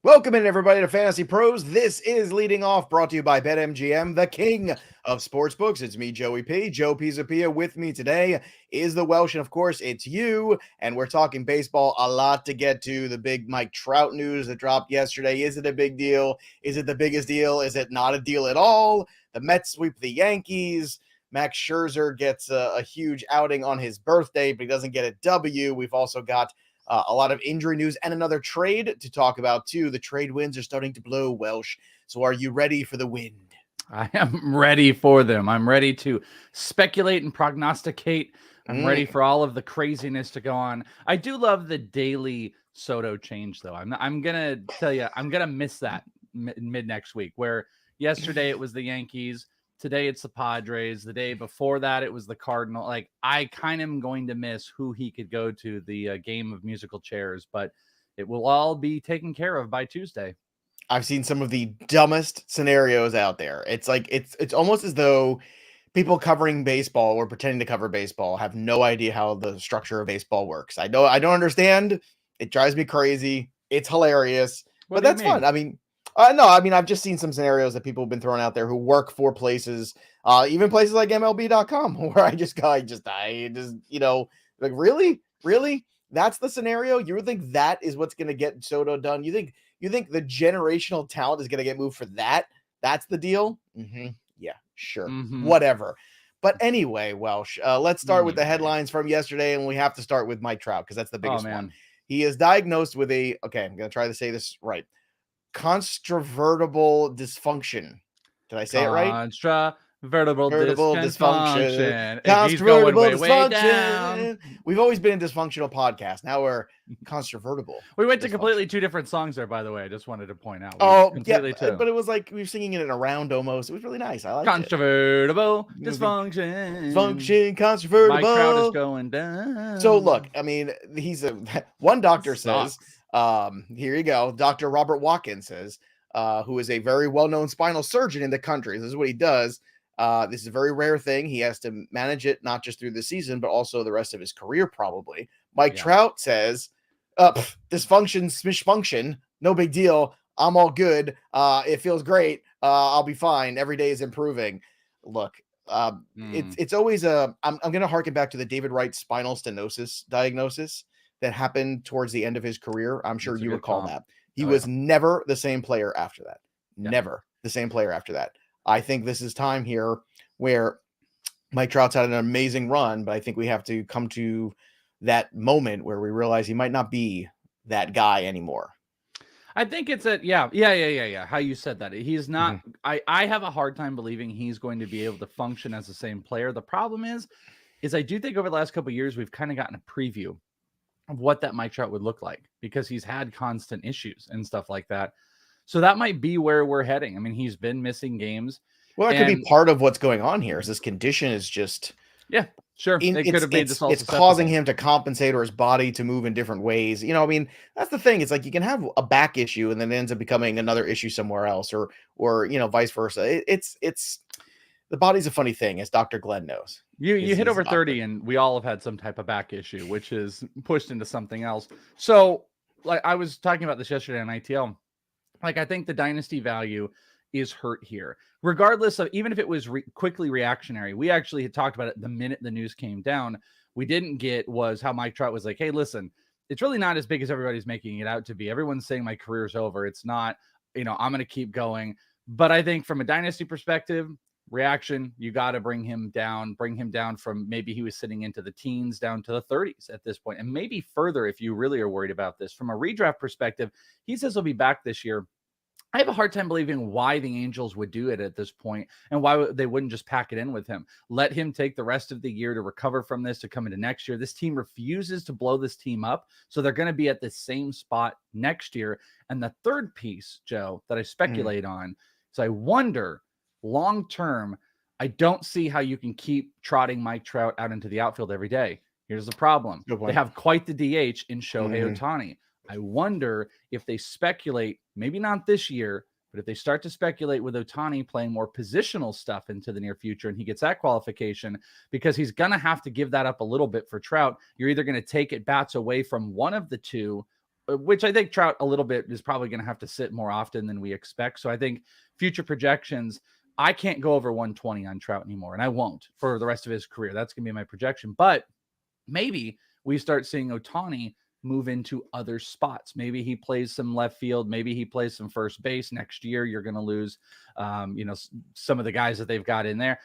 Welcome in, everybody, to Fantasy Pros. This is Leading Off, brought to you by BetMGM, the king of sportsbooks. It's me, Joey P. Joe Pisapia. With me today is the Welsh, and of course, it's you. And we're talking baseball, a lot to get to. The big Mike Trout news that dropped yesterday. Is it a big deal? Is it the biggest deal? Is it not a deal at all? The Mets sweep the Yankees. Max Scherzer gets a huge outing on his birthday, but he doesn't get a W. We've also got a lot of injury news and another trade to talk about, too. The trade winds are starting to blow, Welsh. So are you ready for the wind? I am ready for them. I'm ready to speculate and prognosticate. I'm ready for all of the craziness to go on. I do love the daily Soto change, though. I'm going to tell you, I'm going to miss that mid next week, where yesterday it was the Yankees. Today it's the Padres. The day before that, it was the Cardinal. Like, I kind of am going to miss who he could go to the game of musical chairs, but it will all be taken care of by Tuesday. I've seen some of the dumbest scenarios out there. It's like it's almost as though people covering baseball or pretending to cover baseball have no idea how the structure of baseball works. I don't understand. It drives me crazy. It's hilarious, but that's fun. I mean, I've just seen some scenarios that people have been throwing out there who work for places, even places like MLB.com, where I just, like, really, that's the scenario. You would think that is what's going to get Soto done? You think the generational talent is going to get moved for that? That's the deal. Yeah, sure, whatever. But anyway, Welsh, let's start with the headlines from yesterday, and we have to start with Mike Trout because that's the biggest one. He is diagnosed with I'm going to try to say this right. Controvertible dysfunction. Did I say it right? Controvertible dysfunction. Controvertible dysfunction. We've always been a dysfunctional podcast. Now we're controvertible. We went to completely two different songs there, by the way. I just wanted to point out. Yeah, but it was like we were singing it in a round almost. It was really nice. I like controvertible dysfunction. Dysfunction, controvertible. My crowd is going down. So look, I mean, one doctor says, here you go. Dr. Robert Watkins says, who is a very well-known spinal surgeon in the country. This is what he does. This is a very rare thing. He has to manage it not just through the season, but also the rest of his career, probably. Mike Trout says, dysfunction, smish function, no big deal. I'm all good. It feels great. I'll be fine. Every day is improving. Look, it's always I'm going to harken back to the David Wright spinal stenosis diagnosis that happened towards the end of his career. I'm sure you recall that. He was never the same player after that. Never the same player after that. I think this is time here where Mike Trout's had an amazing run, but I think we have to come to that moment where we realize he might not be that guy anymore. I think it's how you said that. He's not, I have a hard time believing he's going to be able to function as the same player. The problem is I do think over the last couple of years, we've kind of gotten a preview of what that Mike Trout would look like because he's had constant issues and stuff like that. So that might be where we're heading. I mean, he's been missing games. Well, that could be part of what's going on here. Is this condition is just it's causing him to compensate or his body to move in different ways. You know, I mean, that's the thing. It's like you can have a back issue and then it ends up becoming another issue somewhere else, or vice versa. It's the body's a funny thing, as Dr. Glenn knows. You hit over 30 and we all have had some type of back issue, which is pushed into something else. So, like I was talking about this yesterday on ITL, like I think the dynasty value is hurt here, regardless of even if it was quickly reactionary. We actually had talked about it the minute the news came down. We didn't get was how Mike Trout was like, hey, listen, it's really not as big as everybody's making it out to be. Everyone's saying my career's over. It's not, I'm going to keep going. But I think from a dynasty perspective, reaction, you got to bring him down from maybe he was sitting into the teens down to the 30s at this point, and maybe further if you really are worried about this. From a redraft perspective, he says he'll be back this year. I have a hard time believing why the Angels would do it at this point and why they wouldn't just pack it in with him. Let him take the rest of the year to recover from this, to come into next year. This team refuses to blow this team up, so they're going to be at the same spot next year. And the third piece, Joe, that I speculate on is I wonder, long-term, I don't see how you can keep trotting Mike Trout out into the outfield every day. Here's the problem. They have quite the DH in Shohei Ohtani. I wonder if they speculate, maybe not this year, but if they start to speculate with Ohtani playing more positional stuff into the near future and he gets that qualification, because he's going to have to give that up a little bit for Trout. You're either going to take at bats away from one of the two which I think Trout a little bit is probably going to have to sit more often than we expect. So I think future projections, I can't go over 120 on Trout anymore, and I won't for the rest of his career. That's going to be my projection. But maybe we start seeing Ohtani move into other spots. Maybe he plays some left field. Maybe he plays some first base next year. You're going to lose, some of the guys that they've got in there.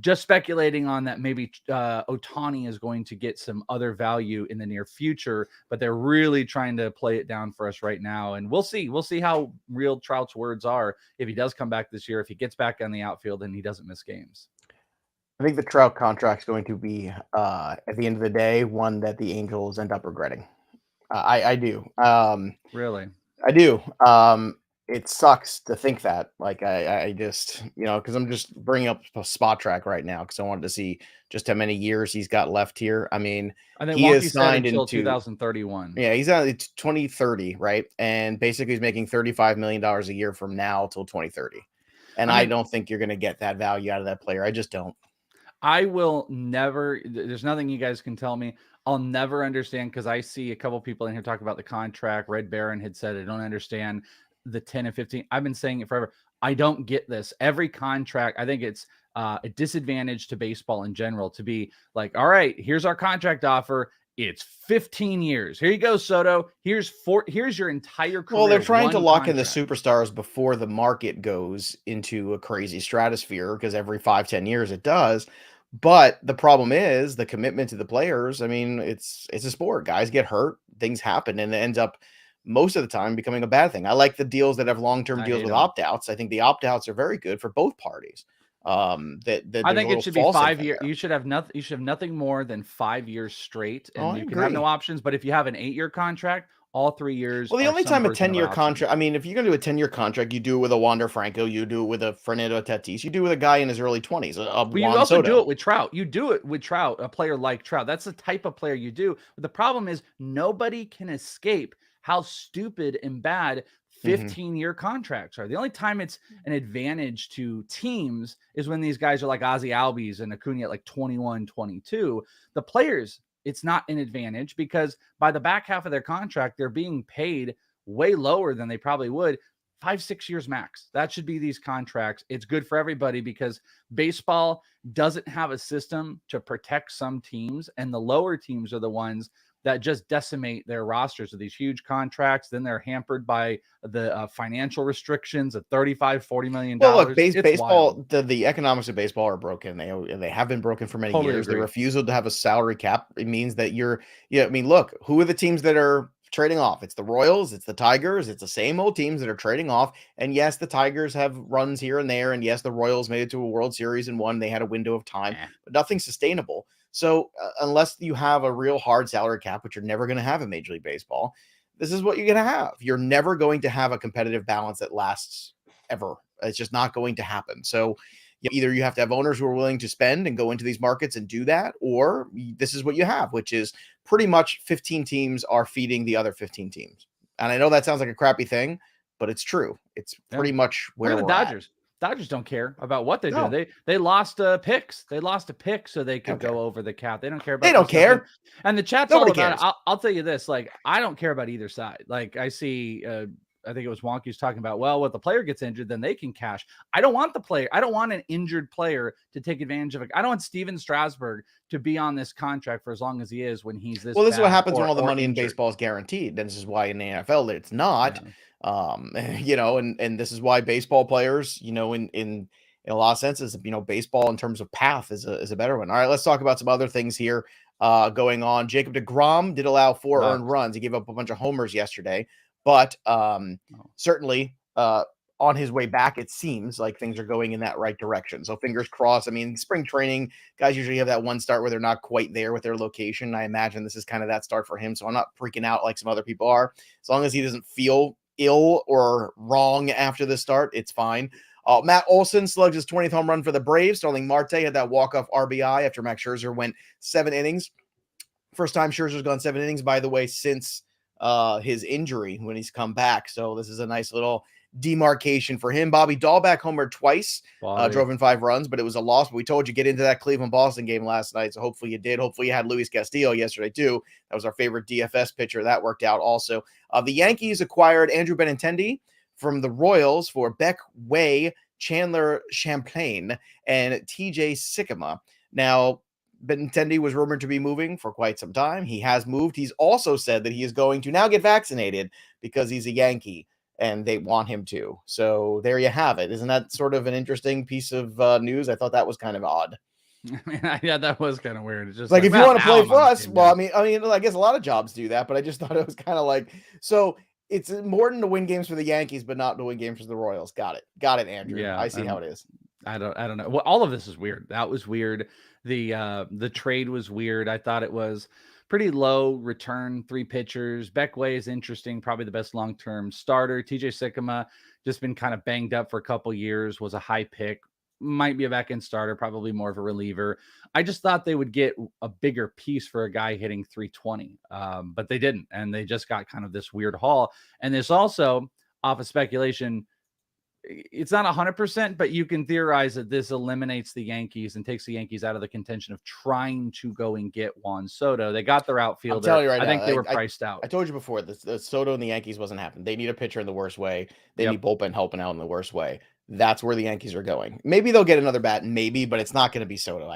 Just speculating on that, maybe Ohtani is going to get some other value in the near future, but they're really trying to play it down for us right now. And we'll see. We'll see how real Trout's words are if he does come back this year, if he gets back on the outfield and he doesn't miss games. I think the Trout contract is going to be, at the end of the day, one that the Angels end up regretting. I do. Really? I do. It sucks to think that. Like, I just, because I'm just bringing up a spot track right now because I wanted to see just how many years he's got left here. I mean, I think he Wonky is said signed until into 2031. Yeah, he's on it's 2030, right? And basically, he's making $35 million a year from now till 2030. And I don't think you're going to get that value out of that player. I just don't. I will never, there's nothing you guys can tell me. I'll never understand because I see a couple people in here talk about the contract. Red Baron had said, I don't understand the 10 and 15. I've been saying it forever. I don't get this. Every contract, I think it's a disadvantage to baseball in general to be like, all right, here's our contract offer. It's 15 years. Here you go, Soto. Here's your entire career. Well, they're trying to lock in the contract. superstars before the market goes into a crazy stratosphere because every 5-10 years it does. But the problem is the commitment to the players. I mean, it's a sport. Guys get hurt, things happen, and it ends up most of the time becoming a bad thing. I like the deals that have long-term deals with opt-outs. I think the opt-outs are very good for both parties. I think it should be 5 years. You should have nothing. You should have nothing more than 5 years straight, and you can have no options. But if you have an 8-year contract, all 3 years. Well, the only time a 10-year contract, I mean, if you're going to do a 10-year contract, you do it with a Wander Franco, you do it with a Fernando Tatis, you do it with a guy in his early 20s. But you also do it with Trout. You do it with Trout, a player like Trout. That's the type of player you do. But the problem is nobody can escape how stupid and bad 15-year contracts are. The only time it's an advantage to teams is when these guys are like Ozzie Albies and Acuna at like 21, 22. The players, it's not an advantage because by the back half of their contract, they're being paid way lower than they probably would. 5-6 years max. That should be these contracts. It's good for everybody because baseball doesn't have a system to protect some teams, and the lower teams are the ones that just decimate their rosters with these huge contracts. Then they're hampered by the financial restrictions of $35-40 million. Well, look, baseball, the economics of baseball are broken. They have been broken for many years. The refusal to have a salary cap, it means that I mean, look, who are the teams that are trading off? It's the Royals, it's the Tigers, it's the same old teams that are trading off. And yes, the Tigers have runs here and there. And yes, the Royals made it to a World Series and won. They had a window of time, but nothing sustainable. So unless you have a real hard salary cap, which you're never going to have in Major League Baseball, this is what you're going to have. You're never going to have a competitive balance that lasts ever. It's just not going to happen. So either you have to have owners who are willing to spend and go into these markets and do that, or this is what you have, which is pretty much 15 teams are feeding the other 15 teams. And I know that sounds like a crappy thing, but it's true. It's pretty much where the Dodgers. Dodgers don't care about what they do. They lost picks. They lost a pick so they could go over the cap. They don't care about. They don't care. And the chat's all about it. I'll tell you this: like, I don't care about either side. Like, I see. I think it was Wonky's talking about. Well, if the player gets injured, then they can cash. I don't want the player. I don't want an injured player to take advantage of it. I don't want Steven Strasburg to be on this contract for as long as he is when he's this. Well, this is what happens when all the money in baseball is guaranteed. And this is why in the NFL it's not. And this is why baseball players, in a lot of senses, baseball in terms of path is a better one. All right, let's talk about some other things here going on. Jacob deGrom did allow 4 earned runs. He gave up a bunch of homers yesterday, but certainly on his way back, it seems like things are going in that right direction. So fingers crossed. I mean, spring training, guys usually have that one start where they're not quite there with their location. I imagine this is kind of that start for him. So I'm not freaking out like some other people are. As long as he doesn't feel ill or wrong after the start, it's fine. Matt Olson slugged his 20th home run for the Braves. Starling Marte had that walk-off RBI after Max Scherzer went 7 innings. First time Scherzer's gone 7 innings, by the way, since his injury when he's come back. So this is a nice little demarcation for him. Bobby Dahlback homered twice, Bobby. drove in 5 runs, but it was a loss. But we told you get into that Cleveland-Boston game last night, so hopefully you did. Hopefully you had Luis Castillo yesterday too. That was our favorite DFS pitcher. That worked out also. The Yankees acquired Andrew Benintendi from the Royals for Beck Way, Chandler Champlain, and TJ Sikkema. Now, Benintendi was rumored to be moving for quite some time. He has moved. He's also said that he is going to now get vaccinated because he's a Yankee and they want him to. So there you have it. Isn't that sort of an interesting piece of news? I thought that was kind of odd. Yeah, that was kind of weird. It's just like if you want to play for us, well, I mean, I guess a lot of jobs do that, but I just thought it was kind of like, so it's important to win games for the Yankees, but not to win games for the Royals. Got it, Andrew. Yeah, I see how it is. I don't know. Well, all of this is weird. That was weird. The trade was weird. I thought it was pretty low return, 3 pitchers. Beckway is interesting, probably the best long-term starter. TJ Sikkema just been kind of banged up for a couple years, was a high pick, might be a back-end starter, probably more of a reliever. I just thought they would get a bigger piece for a guy hitting 320, but they didn't, and they just got kind of this weird haul. And this also, off of speculation, it's not 100%, but you can theorize that this eliminates the Yankees and takes the Yankees out of the contention of trying to go and get Juan Soto. They got their outfielder. I'm telling you right I think now, they were priced out. I told you before, the Soto and the Yankees wasn't happening. They need a pitcher in the worst way. They need bullpen helping out in the worst way. That's where the Yankees are going. Maybe they'll get another bat, maybe, but it's not going to be Soto.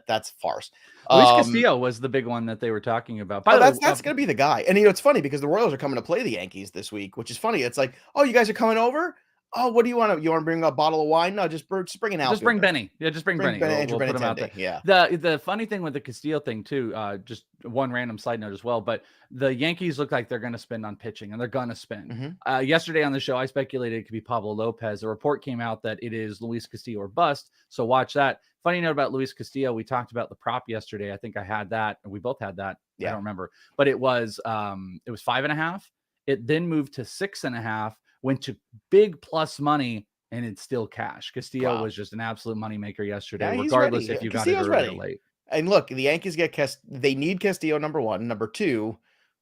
That's farce. Luis Castillo was the big one that they were talking about. That's going to be the guy. And it's funny because the Royals are coming to play the Yankees this week, which is funny. It's like, oh, you guys are coming over? Oh, what do you want? You want to bring a bottle of wine? No, just bring an outfielder. Just bring Benny. Yeah, just bring Benny. We'll put him out there. Yeah. The funny thing with the Castillo thing too, just one random side note as well, but the Yankees look like they're going to spend on pitching, and they're going to spend. Yesterday on the show, I speculated it could be Pablo Lopez. A report came out that it is Luis Castillo or bust. So watch that. Funny note about Luis Castillo, we talked about the prop yesterday. I think I had that, and we both had that. Yeah. I don't remember, but it was 5.5. It then moved to 6.5. Went to big plus money, and it's still cash. Castillo was just an absolute moneymaker yesterday, regardless if you got it early or late. And look, the Yankees they need Castillo, number 1. Number 2,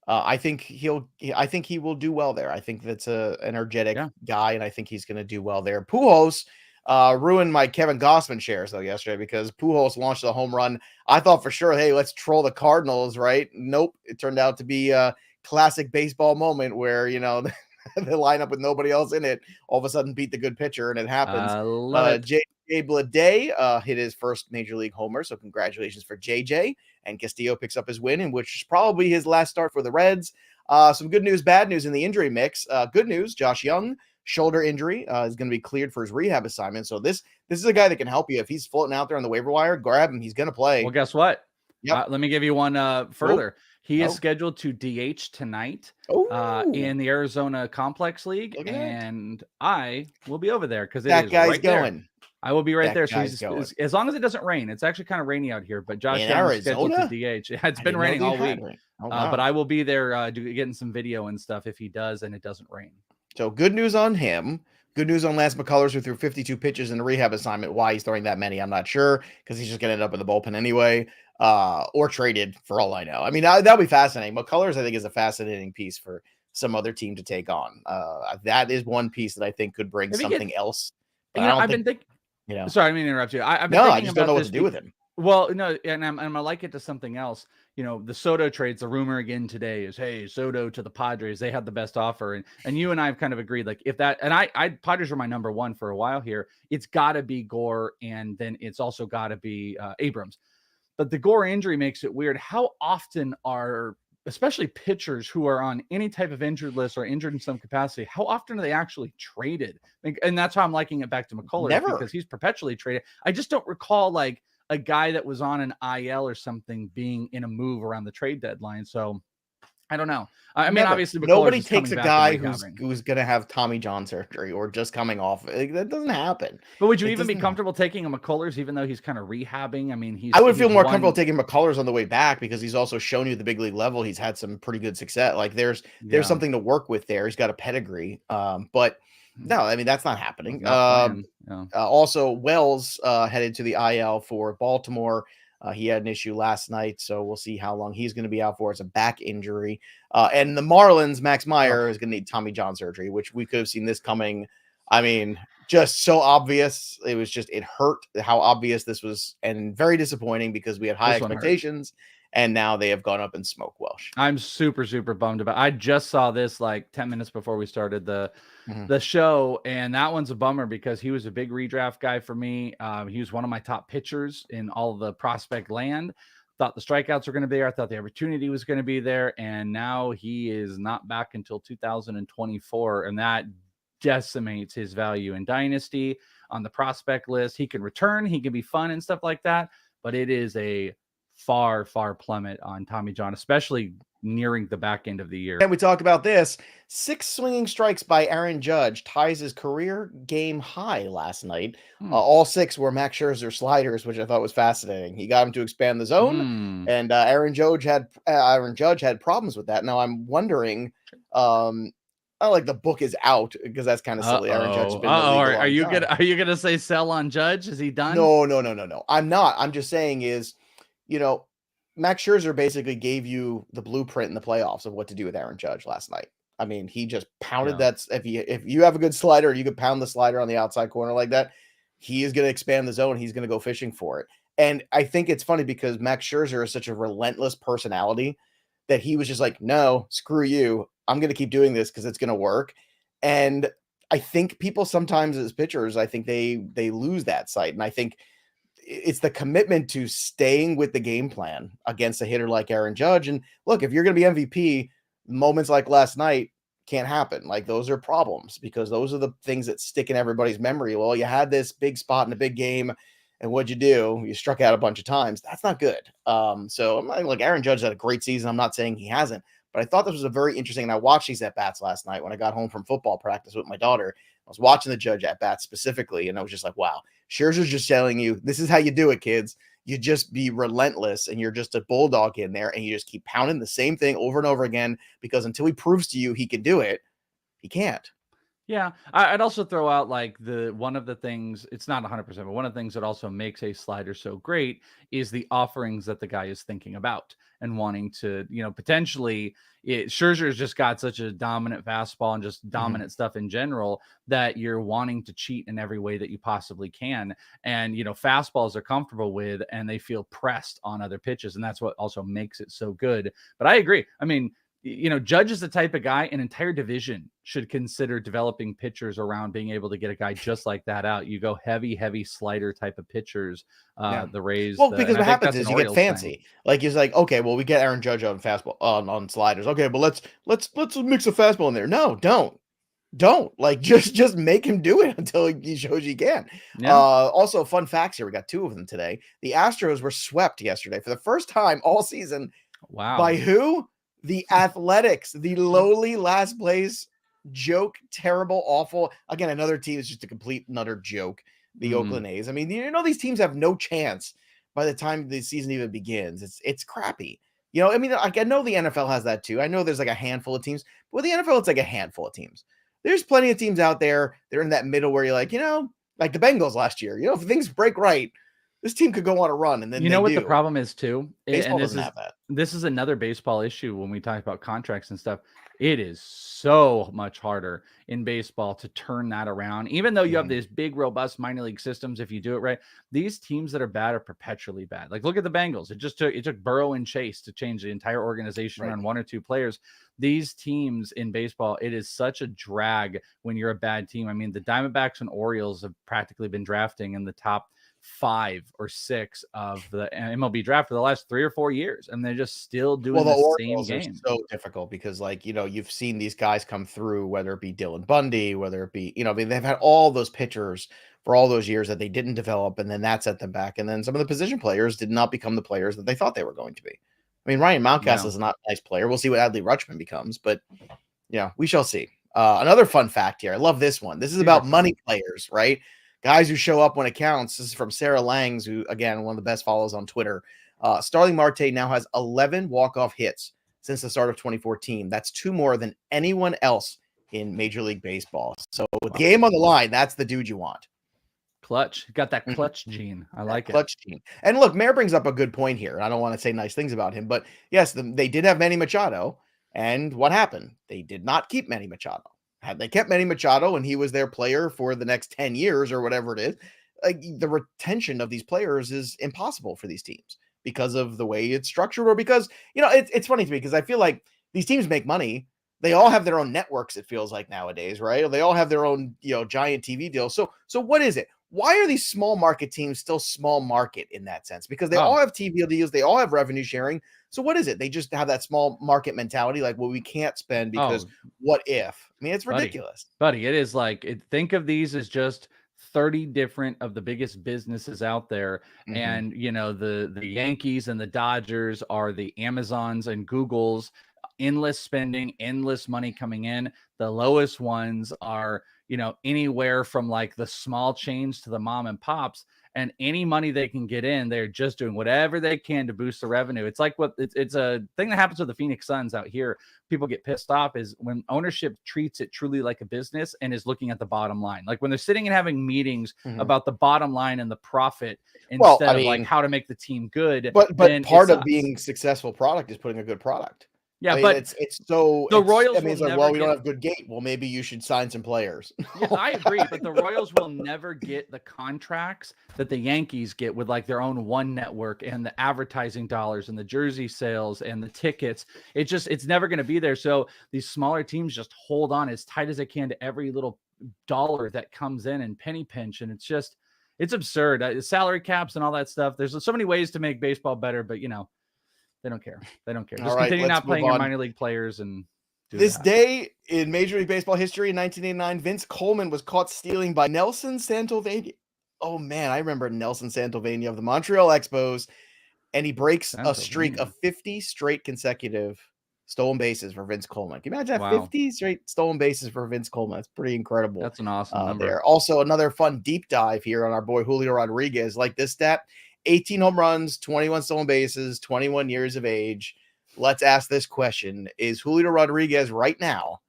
I think he will do well there. I think that's a energetic guy, and I think he's going to do well there. Pujols ruined my Kevin Gausman shares though yesterday because Pujols launched a home run. I thought for sure, hey, let's troll the Cardinals, right? Nope, it turned out to be a classic baseball moment where they line up with nobody else in it, all of a sudden beat the good pitcher, and it happens. JJ Bleday hit his first major league homer, so congratulations for JJ. And Castillo picks up his win, in which is probably his last start for the Reds. Some good news, bad news in the injury mix. Good news, Josh Young, shoulder injury, is going to be cleared for his rehab assignment. So this is a guy that can help you. If he's floating out there on the waiver wire, grab him. He's going to play. Well, guess what? Let me give you one further. He is scheduled to DH tonight in the Arizona Complex League, and I will be over there because that guy's right going. There. I will be right there. So as long as it doesn't rain, it's actually kind of rainy out here. But Josh Young is scheduled to DH. It's been raining all week, but I will be there getting some video and stuff if he does and it doesn't rain. So good news on him. Good news on Lance McCullers, who threw 52 pitches in the rehab assignment. Why he's throwing that many, I'm not sure, because he's just going to end up in the bullpen anyway, or traded for all I know. I mean, that'll be fascinating. McCullers, I think, is a fascinating piece for some other team to take on. That is one piece that I think could bring something else. But I've been thinking. Sorry, I didn't interrupt you. I just don't know what to do with him. Well, no, and I'm gonna like it to something else. The Soto trades, the rumor again today is, hey, Soto to the Padres. They had the best offer. And you and I have kind of agreed, like if that, and I Padres were my number 1 for a while here. It's gotta be Gore. And then it's also gotta be Abrams. But the Gore injury makes it weird. How often are, especially pitchers who are on any type of injured list or injured in some capacity, how often are they actually traded? And that's how I'm liking it back to McCullers, because he's perpetually traded. I just don't recall like a guy that was on an IL or something being in a move around the trade deadline. So I don't know. I mean, obviously, nobody takes a guy who's going to have Tommy John surgery or just coming off. That doesn't happen. But would you even be comfortable taking a McCullers, even though he's kind of rehabbing? I mean, I would feel more comfortable taking McCullers on the way back because he's also shown you the big league level. He's had some pretty good success. Like there's something to work with there. He's got a pedigree. But no, I mean, that's not happening. Also, Wells headed to the IL for Baltimore. He had an issue last night, so we'll see how long he's going to be out for. It's a back injury. And the Marlins, Max Meyer, is going to need Tommy John surgery, which we could have seen this coming. I mean, just so obvious. It hurt how obvious this was, and very disappointing because we had high expectations, and now they have gone up in smoke, Welsh. I'm super, super bummed about it. I just saw this like 10 minutes before we started the show, and that one's a bummer because he was a big redraft guy for me. He was one of my top pitchers in all of the prospect land. Thought the strikeouts were going to be there. I thought the opportunity was going to be there, and now he is not back until 2024, and that decimates his value in Dynasty on the prospect list. He can return, he can be fun and stuff like that, but it is a far plummet on Tommy John, especially nearing the back end of the year. And we talked about this. 6 swinging strikes by Aaron Judge ties his career game high last night. All 6 were Max Scherzer sliders, which I thought was fascinating. He got him to expand the zone, and Aaron Judge had problems with that. Now I'm wondering, I like the book is out because that's kind of silly. Aaron Judge has been are you gonna say sell on Judge? Is he done? No. I'm not. I'm just saying is, Max Scherzer basically gave you the blueprint in the playoffs of what to do with Aaron Judge last night. I mean, he just pounded that. If you have a good slider, you could pound the slider on the outside corner like that. He is going to expand the zone. He's going to go fishing for it. And I think it's funny because Max Scherzer is such a relentless personality that he was just like, no, screw you. I'm going to keep doing this because it's going to work. And I think people sometimes as pitchers, I think they lose that sight. And I think it's the commitment to staying with the game plan against a hitter like Aaron Judge. And look, if you're going to be MVP, moments like last night can't happen. Like those are problems because those are the things that stick in everybody's memory. Well, you had this big spot in a big game and what'd you do? You struck out a bunch of times. That's not good. So I'm not like Aaron Judge had a great season. I'm not saying he hasn't, but I thought this was a very interesting, and I watched these at-bats last night when I got home from football practice with my daughter. I was watching the Judge at-bats specifically, and I was just like, wow, Scherzer's just telling you, this is how you do it, kids. You just be relentless, and you're just a bulldog in there, and you just keep pounding the same thing over and over again, because until he proves to you he can do it, he can't. Yeah, I'd also throw out like one of the things, it's not 100%, but one of the things that also makes a slider so great is the offerings that the guy is thinking about and wanting to, potentially Scherzer's just got such a dominant fastball and just dominant stuff in general that you're wanting to cheat in every way that you possibly can. And, fastballs are comfortable with, and they feel pressed on other pitches. And that's what also makes it so good. But I agree. I mean, Judge is the type of guy an entire division should consider developing pitchers around being able to get a guy just like that out. You go heavy slider type of pitchers, the Rays. Well, because what happens is you get fancy. Like it's like, okay, well, we get Aaron Judge on fastball on sliders. Okay, but let's mix a fastball in there. No, don't like just make him do it until he shows you can. Yeah. Also, fun facts here. We got 2 of them today. The Astros were swept yesterday for the first time all season. Wow. By who? The Athletics, the lowly last place joke, terrible, awful. Again, another team is just a complete and utter joke. The Oakland A's. I mean, these teams have no chance by the time the season even begins. It's crappy. I mean, I know the NFL has that too. I know there's like a handful of teams, but with the NFL, it's like a handful of teams. There's plenty of teams out there. They're in that middle where you're like, like the Bengals last year. If things break right, this team could go on a run, and then what the problem is too. Baseball doesn't have that. This is another baseball issue when we talk about contracts and stuff. It is so much harder in baseball to turn that around. Even though you have these big, robust minor league systems, if you do it right, these teams that are bad are perpetually bad. Like look at the Bengals. It took Burrow and Chase to change the entire organization around 1 or 2 players. These teams in baseball, it is such a drag when you're a bad team. I mean, the Diamondbacks and Orioles have practically been drafting in the top 5 or 6 of the MLB draft for the last 3 or 4 years, and they're just still doing the same game. Are so difficult because, you've seen these guys come through, whether it be Dylan Bundy, whether it be, they've had all those pitchers for all those years that they didn't develop, and then that set them back. And then some of the position players did not become the players that they thought they were going to be. I mean, Ryan Mountcastle is not a nice player. We'll see what Adley Rutschman becomes, but we shall see. Another fun fact here. I love this one. This is about money players, right? Guys who show up when it counts. This is from Sarah Langs, who, again, one of the best follows on Twitter. Starling Marte now has 11 walk-off hits since the start of 2014. That's 2 more than anyone else in Major League Baseball. So with the game on the line, that's the dude you want. Clutch. Got that clutch gene. I like clutch gene. And look, Mayor brings up a good point here. I don't want to say nice things about him, but yes, they did have Manny Machado. And what happened? They did not keep Manny Machado. Had they kept Manny Machado and he was their player for the next 10 years or whatever it is, like the retention of these players is impossible for these teams because of the way it's structured, or because, it's funny to me because I feel like these teams make money. They all have their own networks, it feels like nowadays, right? Or they all have their own, giant TV deals. So what is it? Why are these small market teams still small market in that sense? Because they all have TV deals, they all have revenue sharing. So what is it? They just have that small market mentality, like, well, we can't spend because what if? I mean, it's ridiculous. Buddy, it is like, think of these as just 30 different of the biggest businesses out there. Mm-hmm. And, the Yankees and the Dodgers are the Amazons and Googles, endless spending, endless money coming in. The lowest ones are, anywhere from like the small chains to the mom and pops, and any money they can get in, they're just doing whatever they can to boost the revenue. It's like it's a thing that happens with the Phoenix Suns out here. People get pissed off is when ownership treats it truly like a business and is looking at the bottom line. Like when they're sitting and having meetings about the bottom line and the profit instead of like how to make the team good. But part of being successful product is putting a good product. Yeah, but it's so the Royals. It's like, well, we don't have good gate. Well, maybe you should sign some players. Yeah, I agree, but the Royals will never get the contracts that the Yankees get with like their own one network and the advertising dollars and the jersey sales and the tickets. It's never going to be there. So these smaller teams just hold on as tight as they can to every little dollar that comes in and penny pinch, and it's absurd. Salary caps and all that stuff. There's so many ways to make baseball better, but they don't care. They don't care. Just continue not playing your minor league players and do this that. Day in Major League Baseball history in 1989, Vince Coleman was caught stealing by Nelson Santovania. Oh man, I remember Nelson Santovania of the Montreal Expos, and he breaks a streak of 50 straight consecutive stolen bases for Vince Coleman. Can you imagine that? 50 straight stolen bases for Vince Coleman? That's pretty incredible. That's an awesome number. There. Also, another fun deep dive here on our boy Julio Rodriguez. Like this stat: 18 home runs, 21 stolen bases, 21 years of age. Let's ask this question. Is Julio Rodriguez right now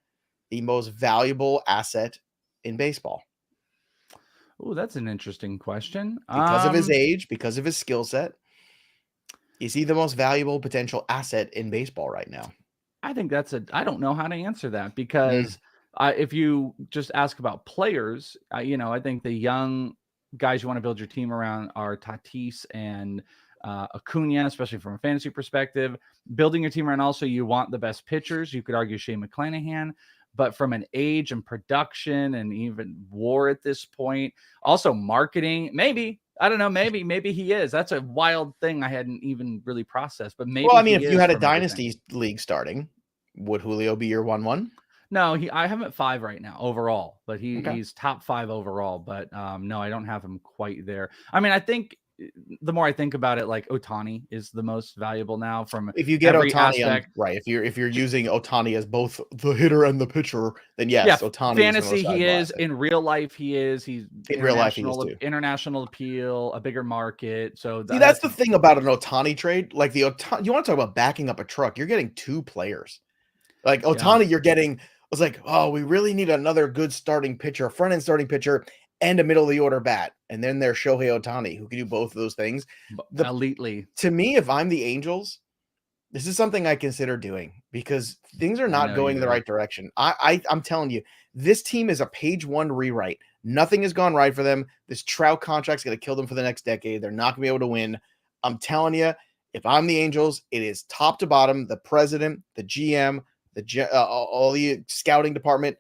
the most valuable asset in baseball? Oh, that's an interesting question. Because of his age, because of his skill set, is he the most valuable potential asset in baseball right now? I think I don't know how to answer that because if you just ask about players, I think the young guys you want to build your team around are Tatis and Acuna, especially from a fantasy perspective. Building your team around also, you want the best pitchers. You could argue Shane McClanahan, but from an age and production and even WAR at this point, also marketing, maybe. I don't know. Maybe he is. That's a wild thing I hadn't even really processed. But maybe. Well, I mean, if you had a dynasty league starting, would Julio be your 1-1? No, I have him at 5 right now overall, but he's top 5 overall. But no, I don't have him quite there. I mean, I think the more I think about it, like Ohtani is the most valuable now from if you get Ohtani right. If you're using Ohtani as both the hitter and the pitcher, then yes, Ohtani. Fantasy, he is. In real life, he is. He's in real life, he is too. International appeal, a bigger market. So that's the thing about an Ohtani trade. Like you want to talk about backing up a truck? You're getting 2 players. Like Ohtani, you're getting. Was like, oh, we really need another good starting pitcher, a front end starting pitcher, and a middle of the order bat. And then there's Shohei Ohtani, who can do both of those things. Elitely. To me, if I'm the Angels, this is something I consider doing because things are not going in the right direction. I'm telling you, this team is a page 1 rewrite. Nothing has gone right for them. This Trout contract's going to kill them for the next decade. They're not going to be able to win. I'm telling you, if I'm the Angels, it is top to bottom, the president, the GM, all the scouting department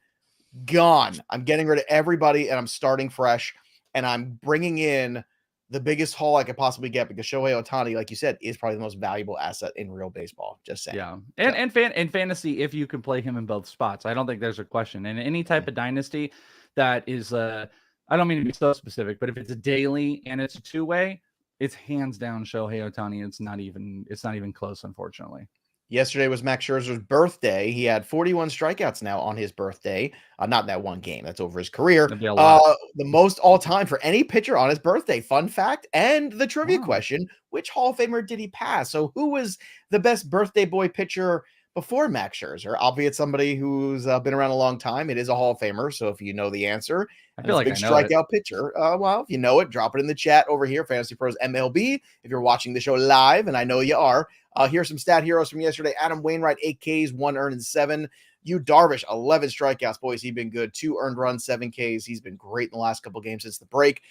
gone. I'm getting rid of everybody and I'm starting fresh, and I'm bringing in the biggest haul I could possibly get because Shohei Ohtani, like you said, is probably the most valuable asset in real baseball. Just saying. Yeah. And fantasy, if you can play him in both spots, I don't think there's a question. And any type of dynasty that is I don't mean to be so specific, but if it's a daily and it's a 2-way, it's hands down Shohei Ohtani. It's not even close, unfortunately. Yesterday was Max Scherzer's birthday. He had 41 strikeouts now on his birthday. Not that one game. That's over his career. The most all-time for any pitcher on his birthday. Fun fact. And the trivia question, which Hall of Famer did he pass? So who was the best birthday boy pitcher before Max Scherzer? Albeit somebody who's been around a long time. It is a Hall of Famer. So if you know the answer, I And feel it's like a big I know it. strikeout pitcher. Well, if you know it, drop it in the chat over here, Fantasy Pros MLB. If you're watching the show live, and I know you are, here's some stat heroes from yesterday. Adam Wainwright, 8 Ks, 1 earned and 7. Yu Darvish, 11 strikeouts. Boys, he's been good. 2 earned runs, 7 Ks. He's been great in the last couple games since the break.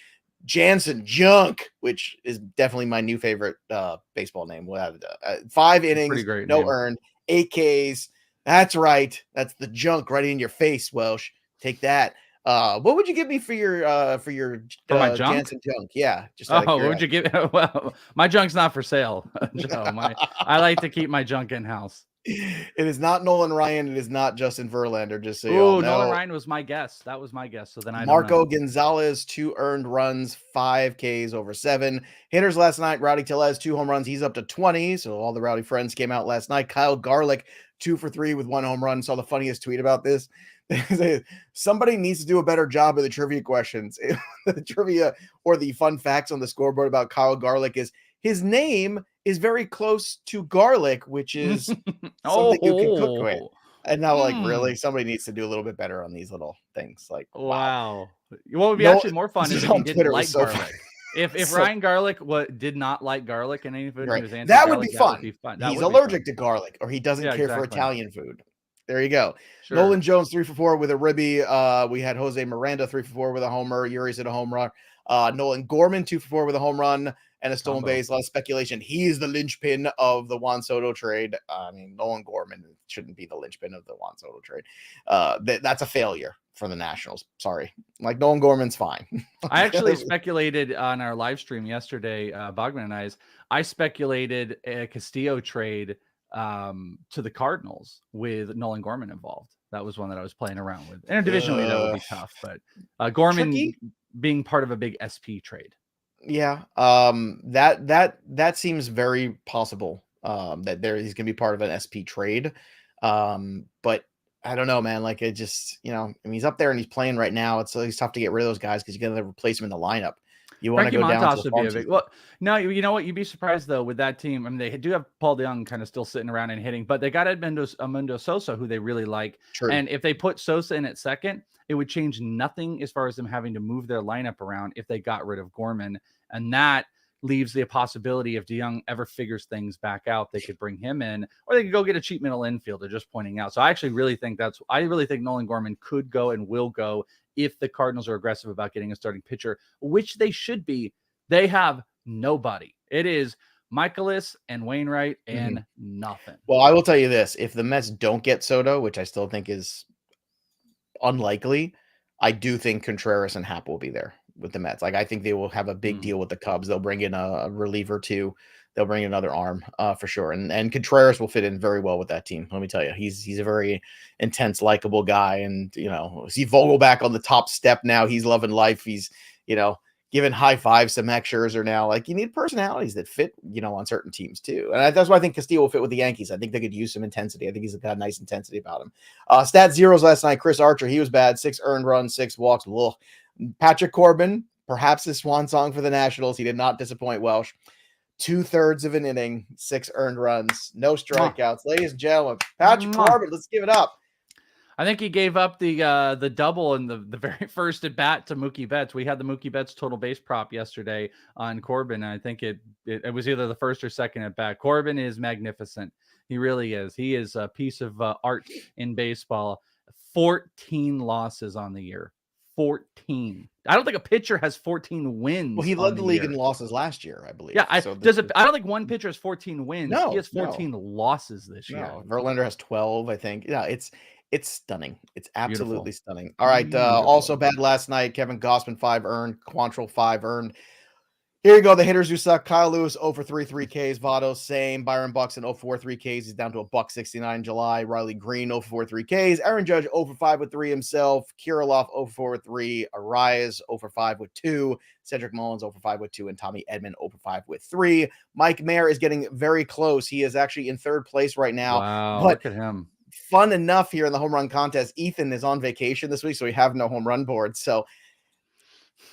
Jansen Junk, which is definitely my new favorite baseball name. We'll have 5 innings, no name. earned, 8 Ks. That's right. That's the junk right in your face, Welsh. Take that. What would you give me for my junk? Jansen Junk? Yeah, just what would you give? Well, my junk's not for sale, Joe. I like to keep my junk in house. It is not Nolan Ryan. It is not Justin Verlander. Just so you all know. Nolan Ryan was my guess. That was my guess. So then Marco Gonzalez, 2 earned runs, 5 Ks over 7. Hitters last night, Rowdy Tellez, 2 home runs. He's up to 20. So all the Rowdy friends came out last night. Kyle Garlick, 2 for 3 with 1 home run. Saw the funniest tweet about this. Somebody needs to do a better job of the trivia questions. The trivia or the fun facts on the scoreboard about Kyle Garlick is his name is very close to garlic, which is something you can cook with. And now, really, somebody needs to do a little bit better on these little things. Like, wow. What would be actually more fun is if he didn't like garlic. If Ryan Garlick did not like garlic in any food, right. he was that would be fun. He's allergic to garlic, or he doesn't care for Italian food. There you go. Sure. Nolan Jones, 3 for 4 with a ribby. We had Jose Miranda, 3 for 4 with a homer. Uri's hit a home run. Nolan Gorman, 2 for 4 with a home run and a stolen base. A lot of speculation. He's the linchpin of the Juan Soto trade. I mean, Nolan Gorman shouldn't be the linchpin of the Juan Soto trade. That's a failure for the Nationals. Sorry. Like, Nolan Gorman's fine. I actually speculated on our live stream yesterday, Bogman and I speculated a Castillo trade to the Cardinals with Nolan Gorman involved. That was one that I was playing around with. Interdivisionally, that would be tough, but Gorman being part of a big SP trade. Yeah, that seems very possible. That he's gonna be part of an SP trade. But I don't know, man. Like, it just, he's up there and he's playing right now. It's tough to get rid of those guys because you got to replace him in the lineup. You want to go down to the farm team. Well, no, you know what? You'd be surprised though with that team. I mean, they do have Paul DeJong kind of still sitting around and hitting, but they got Edmundo Sosa, who they really like. True. And if they put Sosa in at second, it would change nothing as far as them having to move their lineup around if they got rid of Gorman. And that leaves the possibility if DeJong ever figures things back out, they could bring him in, or they could go get a cheap middle infielder, just pointing out. So I actually really think I really think Nolan Gorman could go and will go if the Cardinals are aggressive about getting a starting pitcher, which they should be. They have nobody. It is Michaelis and Wainwright and nothing. Well, I will tell you this. If the Mets don't get Soto, which I still think is unlikely, I do think Contreras and Happ will be there with the Mets. Like, I think they will have a big deal with the Cubs. They'll bring in a reliever too. They'll bring in another arm for sure. And Contreras will fit in very well with that team. Let me tell you, he's a very intense, likable guy. And, see Vogelback on the top step now. He's loving life. He's, giving high fives to Max Scherzer now. Like, you need personalities that fit, on certain teams too. And that's why I think Castillo will fit with the Yankees. I think they could use some intensity. I think he's got a nice intensity about him. Stat zeros last night. Chris Archer, he was bad. 6 earned runs, 6 walks. Ugh. Patrick Corbin, perhaps his swan song for the Nationals. He did not disappoint Welsh. 2/3 of an inning, 6 earned runs, no strikeouts. Ladies and gentlemen, Patrick Corbin, let's give it up. I think he gave up the double in the very first at bat to Mookie Betts. We had the Mookie Betts total base prop yesterday on Corbin. And I think it was either the first or second at bat. Corbin is magnificent. He really is. He is a piece of art in baseball. 14 losses on the year. 14. I don't think a pitcher has 14 wins. Well, he led the league in losses last year, I believe. Yeah, I don't think one pitcher has 14 wins. No, he has 14 losses this year. Verlander has 12, I think. Yeah, it's stunning. It's absolutely stunning. All right. Also bad last night. Kevin Gausman, 5 earned. Quantrill, 5 earned. Here you go. The hitters who suck. Kyle Lewis, 0 for 3, 3 Ks. Votto, same. Byron Buxton, 0 for 3 Ks. He's down to $1.69 in July. Riley Green, 0 for 3 Ks. Aaron Judge, 0 for 5 with 3 himself. Kirilloff, 0 for 3. Arias, 0 for 5 with 2. Cedric Mullins, 0 for 5 with 2. And Tommy Edman, 0 for 5 with 3. Mike Mayer is getting very close. He is actually in 3rd place right now. Wow, look at him. Fun enough here in the home run contest. Ethan is on vacation this week, so we have no home run board. So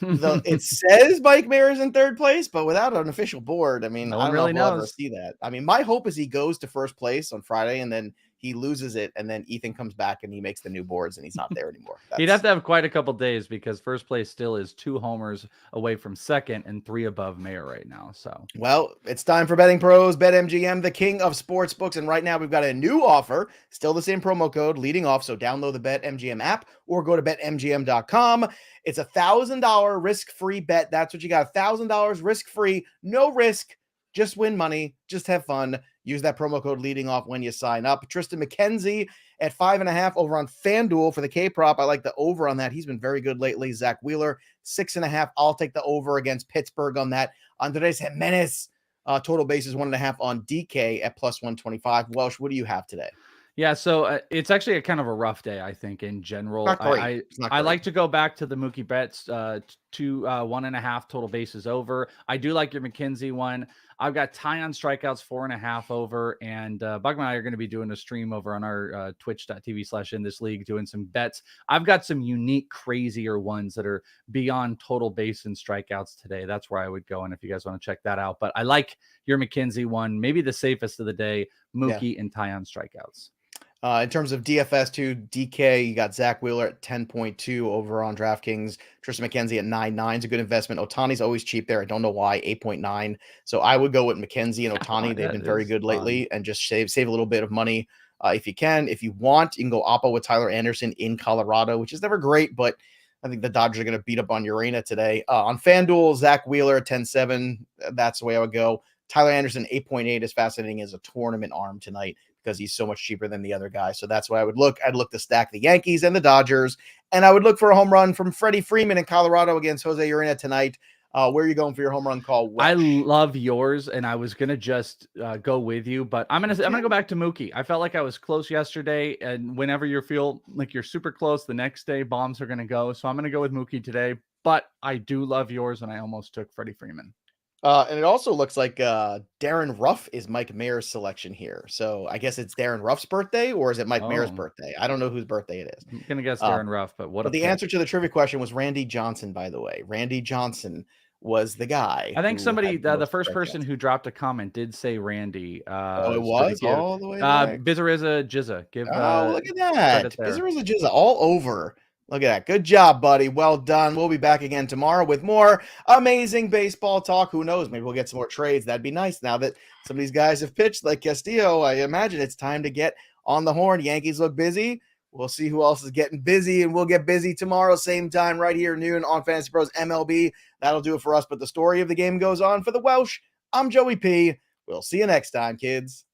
it says Mike Mayer is in 3rd place, but without an official board, I mean, no I don't one really know if we'll knows. ever see that. I mean, my hope is he goes to 1st place on Friday, and then he loses it, and then Ethan comes back and he makes the new boards and he's not there anymore. He'd have to have quite a couple days because first place still is 2 homers away from second and 3 above Mayor right now. So, well, it's time for Betting Pros, BetMGM, the king of sports books. And right now we've got a new offer, still the same promo code leading off. So download the BetMGM app or go to betmgm.com. It's $1,000 risk-free bet. That's what you got. $1,000 risk-free, no risk. Just win money. Just have fun. Use that promo code leading off when you sign up. Tristan McKenzie at 5.5 over on FanDuel for the K prop. I like the over on that. He's been very good lately. Zach Wheeler, 6.5. I'll take the over against Pittsburgh on that. Andres Jimenez, total bases 1.5 on DK at plus 125. Welsh, what do you have today? Yeah, so it's actually a kind of a rough day, I think, in general. Not great. I like to go back to the Mookie Betts to 1.5 total bases over. I do like your McKenzie one. I've got Ty on strikeouts 4.5 over, and Bugman and I are going to be doing a stream over on our twitch.tv/InThisLeague doing some bets. I've got some unique, crazier ones that are beyond total base and strikeouts today. That's where I would go, and if you guys want to check that out. But I like your McKenzie one, maybe the safest of the day, Mookie and Ty on strikeouts. In terms of DFS to DK, you got Zach Wheeler at 10.2 over on DraftKings. Tristan McKenzie at 9.9 is a good investment. Otani's always cheap there. I don't know why, 8.9. So I would go with McKenzie and Otani. They've been very good lately, and just save a little bit of money if you can. If you want, you can go Oppo with Tyler Anderson in Colorado, which is never great, but I think the Dodgers are going to beat up on Urena today. On FanDuel, Zach Wheeler at 10.7. That's the way I would go. Tyler Anderson, 8.8 is fascinating as a tournament arm tonight, because he's so much cheaper than the other guy. So that's why I would look. I'd look to stack the Yankees and the Dodgers, and I would look for a home run from Freddie Freeman in Colorado against Jose Urena tonight. Where are you going for your home run call? Welsh? I love yours, and I was gonna just go with you, but I'm gonna go back to Mookie. I felt like I was close yesterday, and whenever you feel like you're super close, the next day bombs are gonna go. So I'm gonna go with Mookie today, but I do love yours, and I almost took Freddie Freeman. And it also looks like Darren Ruff is Mike Mayer's selection here. So I guess it's Darren Ruff's birthday, or is it Mike Mayer's birthday? I don't know whose birthday it is. I'm going to guess Darren Ruff, but what? But the answer to the trivia question was Randy Johnson, by the way. Randy Johnson was the guy. I think somebody, the first person who dropped a comment did say Randy. It was all the way back. Bizarriza Jizza. Look at that. Bizarriza Jizza all over. Look at that. Good job, buddy. Well done. We'll be back again tomorrow with more amazing baseball talk. Who knows? Maybe we'll get some more trades. That'd be nice. Now that some of these guys have pitched like Castillo, I imagine it's time to get on the horn. Yankees look busy. We'll see who else is getting busy, and we'll get busy tomorrow, same time, right here, noon on Fantasy Pros MLB. That'll do it for us, but the story of the game goes on. For the Welsh, I'm Joey P. We'll see you next time, kids.